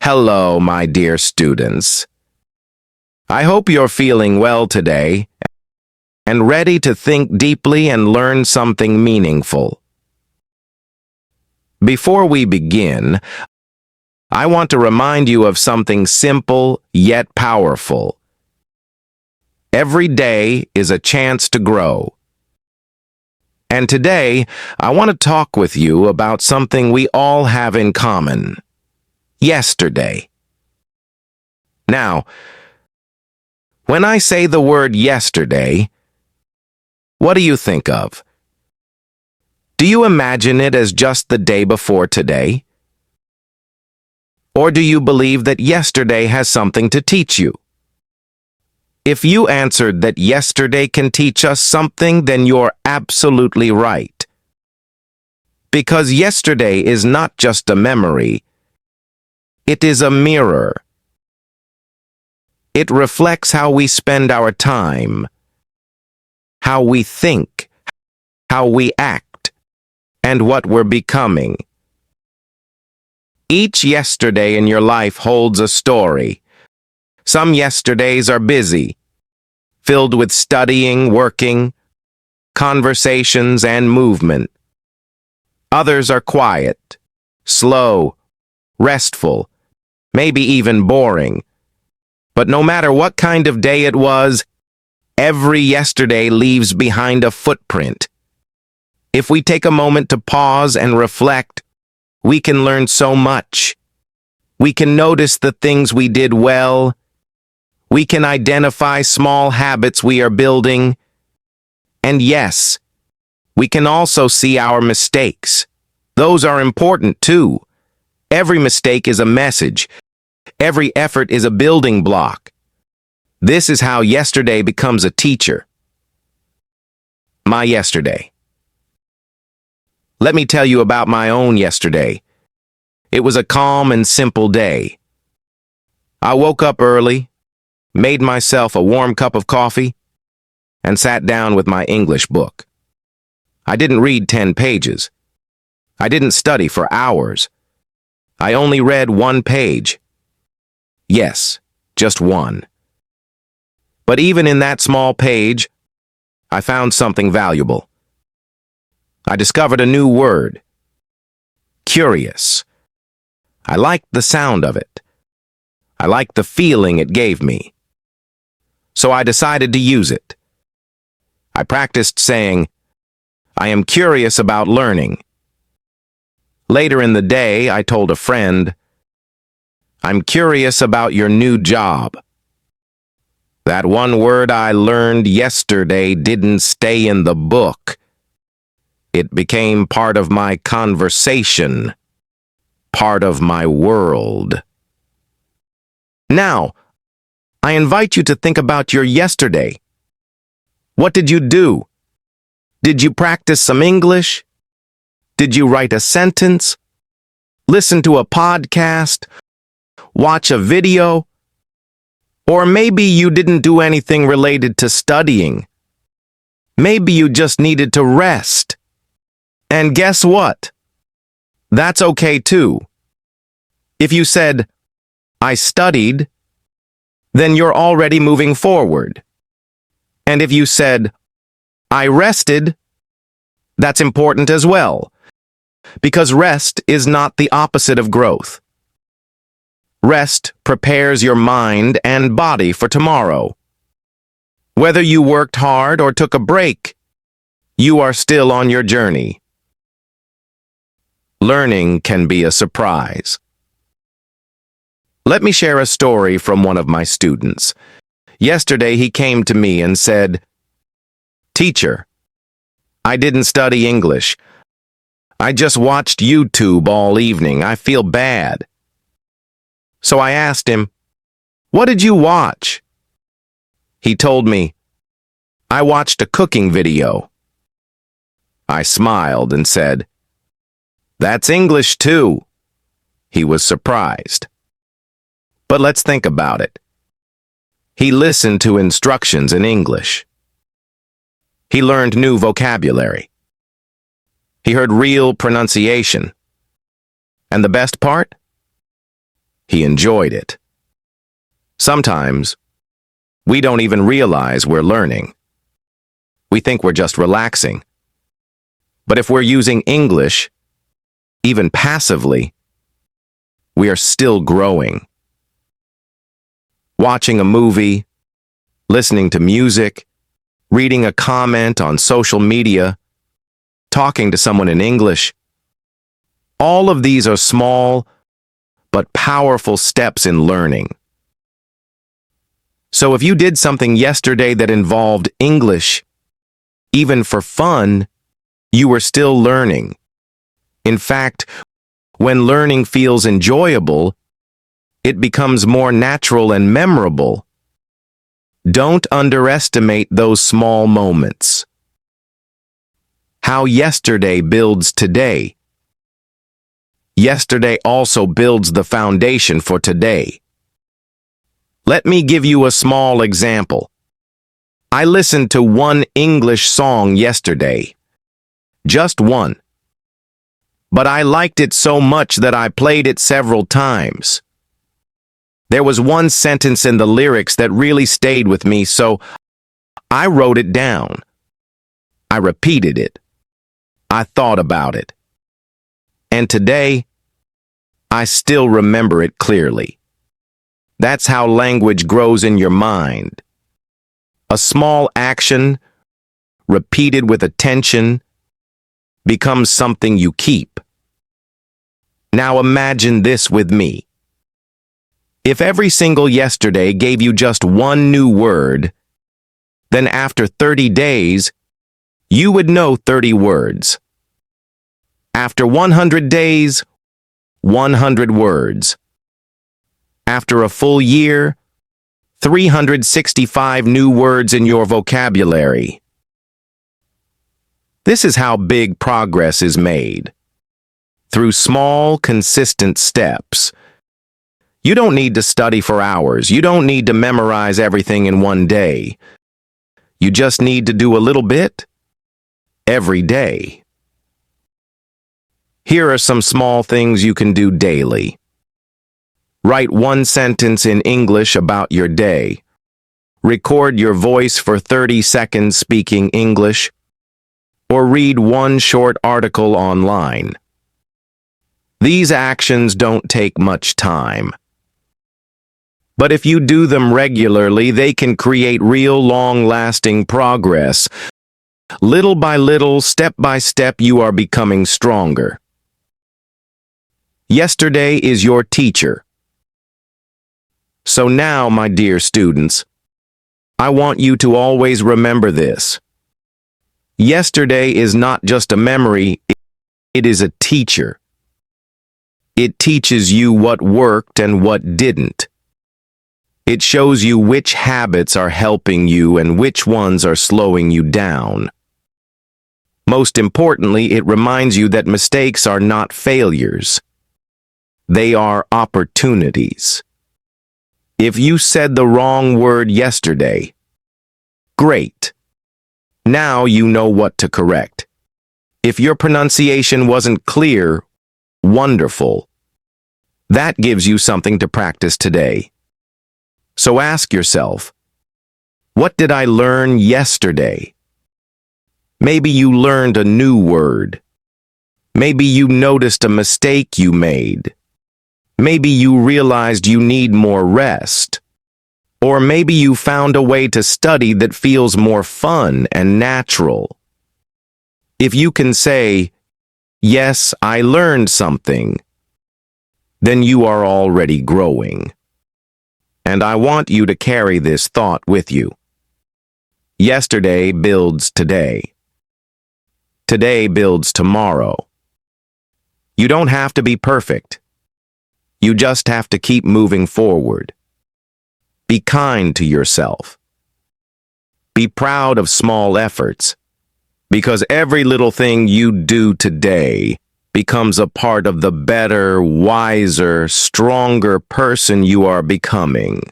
Hello, my dear students. I hope you're feeling well today and ready to think deeply and learn something meaningful. Before we begin, I want to remind you of something simple yet powerful. Every day is a chance to grow. And today, I want to talk with you about something we all have in common. Yesterday. Now, when I say the word yesterday, what do you think of? Do you imagine it as just the day before today? Or do you believe that yesterday has something to teach you? If you answered that yesterday can teach us something, then you're absolutely right. Because yesterday is not just a memory, it is a mirror. It reflects how we spend our time, how we think, how we act, and what we're becoming. Each yesterday in your life holds a story. Some yesterdays are busy, filled with studying, working, conversations, and movement. Others are quiet, slow, restful, maybe even boring. But no matter what kind of day it was, every yesterday leaves behind a footprint. If we take a moment to pause and reflect, we can learn so much. We can notice the things we did well. We can identify small habits we are building. And yes, we can also see our mistakes. Those are important too. Every mistake is a message. Every effort is a building block. This is how yesterday becomes a teacher. My yesterday. Let me tell you about my own yesterday. It was a calm and simple day. I woke up early, made myself a warm cup of coffee, and sat down with my English book. I didn't read 10 pages. I didn't study for hours. I only read one page. Yes, just one. But even in that small page, I found something valuable. I discovered a new word. Curious. I liked the sound of it. I liked the feeling it gave me. So I decided to use it. I practiced saying, I am curious about learning. Later in the day, I told a friend, I'm curious about your new job. That one word I learned yesterday didn't stay in the book. It became part of my conversation, part of my world. Now, I invite you to think about your yesterday. What did you do? Did you practice some English? Did you write a sentence? Listen to a podcast? Watch a video? Or maybe you didn't do anything related to studying. Maybe you just needed to rest. And guess what? That's okay too. If you said, I studied, then you're already moving forward. And if you said, I rested, that's important as well, because rest is not the opposite of growth. Rest prepares your mind and body for tomorrow. Whether you worked hard or took a break, you are still on your journey. Learning can be a surprise. Let me share a story from one of my students. Yesterday he came to me and said, Teacher, I didn't study English. I just watched YouTube all evening. I feel bad. So I asked him, What did you watch? He told me, I watched a cooking video. I smiled and said, That's English too. He was surprised. But let's think about it. He listened to instructions in English. He learned new vocabulary. He heard real pronunciation. And the best part? He enjoyed it. Sometimes, we don't even realize we're learning. We think we're just relaxing. But if we're using English, even passively, we are still growing. Watching a movie, listening to music, reading a comment on social media, talking to someone in English, all of these are small but powerful steps in learning. So if you did something yesterday that involved English, even for fun, you were still learning. In fact, when learning feels enjoyable, it becomes more natural and memorable. Don't underestimate those small moments. How yesterday builds today. Yesterday also builds the foundation for today. Let me give you a small example. I listened to one English song yesterday. Just one. But I liked it so much that I played it several times. There was one sentence in the lyrics that really stayed with me, so I wrote it down. I repeated it. I thought about it. And today, I still remember it clearly. That's how language grows in your mind. A small action, repeated with attention, becomes something you keep. Now imagine this with me. If every single yesterday gave you just one new word, then after 30 days, you would know 30 words. After 100 days, 100 words. After a full year, 365 new words in your vocabulary. This is how big progress is made. Through small, consistent steps. You don't need to study for hours. You don't need to memorize everything in one day. You just need to do a little bit every day. Here are some small things you can do daily. Write one sentence in English about your day. Record your voice for 30 seconds speaking English. Or read one short article online. These actions don't take much time. But if you do them regularly, they can create real long-lasting progress. Little by little, step by step, you are becoming stronger. Yesterday is your teacher. So now, my dear students, I want you to always remember this. Yesterday is not just a memory, it is a teacher. It teaches you what worked and what didn't. It shows you which habits are helping you and which ones are slowing you down. Most importantly, it reminds you that mistakes are not failures. They are opportunities. If you said the wrong word yesterday, great. Now you know what to correct. If your pronunciation wasn't clear, wonderful. That gives you something to practice today. So ask yourself, what did I learn yesterday? Maybe you learned a new word. Maybe you noticed a mistake you made. Maybe you realized you need more rest. Or maybe you found a way to study that feels more fun and natural. If you can say, "Yes, I learned something," then you are already growing. And I want you to carry this thought with you. Yesterday builds today. Today builds tomorrow. You don't have to be perfect. You just have to keep moving forward. Be kind to yourself. Be proud of small efforts, because every little thing you do today becomes a part of the better, wiser, stronger person you are becoming.